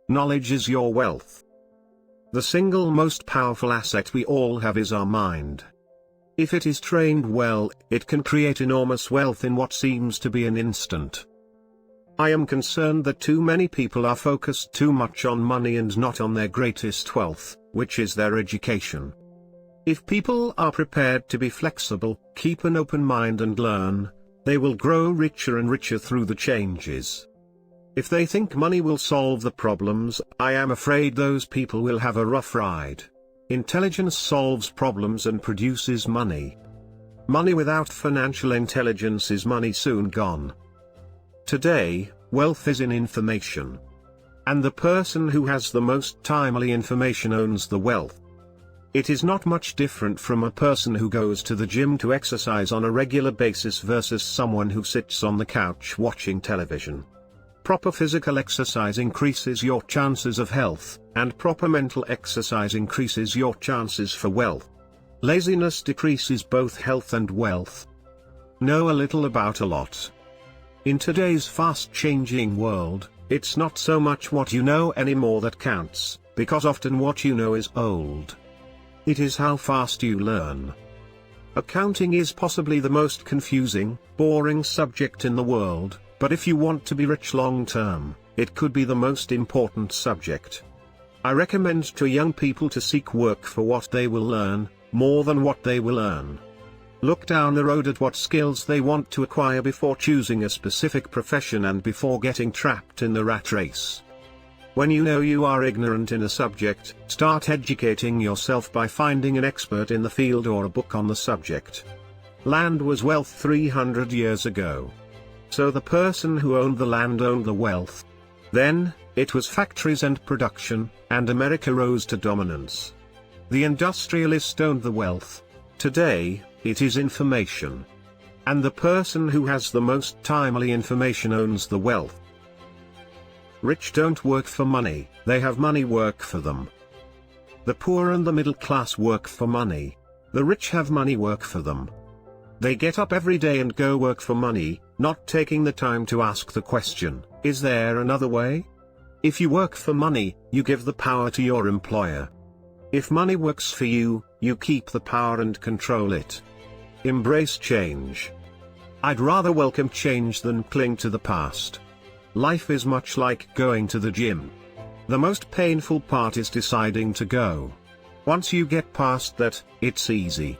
Knowledge is your wealth. The single most powerful asset we all have is our mind. If it is trained well, it can create enormous wealth in what seems to be an instant. I am concerned that too many people are focused too much on money and not on their greatest wealth, which is their education. If people are prepared to be flexible, keep an open mind and learn, they will grow richer and richer through the changes. If they think money will solve the problems, I am afraid those people will have a rough ride. Intelligence solves problems and produces money. Money without financial intelligence is money soon gone. Today, wealth is in information. And the person who has the most timely information owns the wealth. It is not much different from a person who goes to the gym to exercise on a regular basis versus someone who sits on the couch watching television. Proper physical exercise increases your chances of health, and proper mental exercise increases your chances for wealth. Laziness decreases both health and wealth. Know a little about a lot. In today's fast-changing world, it's not so much what you know anymore that counts, because often what you know is old. It is how fast you learn. Accounting is possibly the most confusing, boring subject in the world, but if you want to be rich long-term, it could be the most important subject. I recommend to young people to seek work for what they will learn, more than what they will earn. Look down the road at what skills they want to acquire before choosing a specific profession and before getting trapped in the rat race. When you know you are ignorant in a subject, start educating yourself by finding an expert in the field or a book on the subject. Land was wealth 300 years ago. So the person who owned the land owned the wealth. Then, it was factories and production, and America rose to dominance. The industrialist owned the wealth. Today, it is information. And the person who has the most timely information owns the wealth. Rich don't work for money, they have money work for them. The poor and the middle class work for money. The rich have money work for them. They get up every day and go work for money, not taking the time to ask the question, is there another way? If you work for money, you give the power to your employer. If money works for you, you keep the power and control it. Embrace change. I'd rather welcome change than cling to the past. Life is much like going to the gym. The most painful part is deciding to go. Once you get past that, it's easy.